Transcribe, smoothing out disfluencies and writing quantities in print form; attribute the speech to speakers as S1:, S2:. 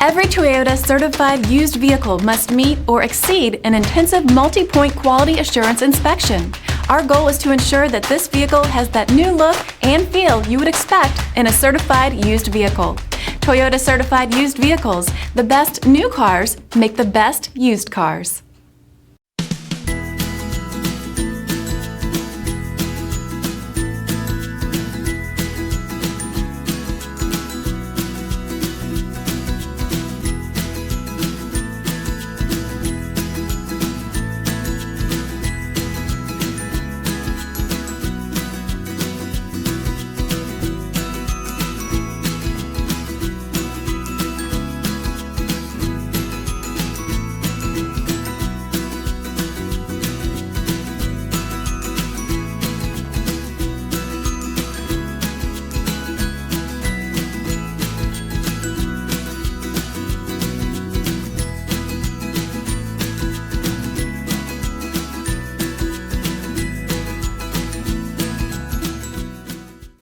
S1: Every Toyota certified used vehicle must meet or exceed an intensive multi-point quality assurance inspection. Our goal is to ensure that this vehicle has that new look and feel you would expect in a certified used vehicle. Toyota certified used vehicles, the best new cars make the best used cars.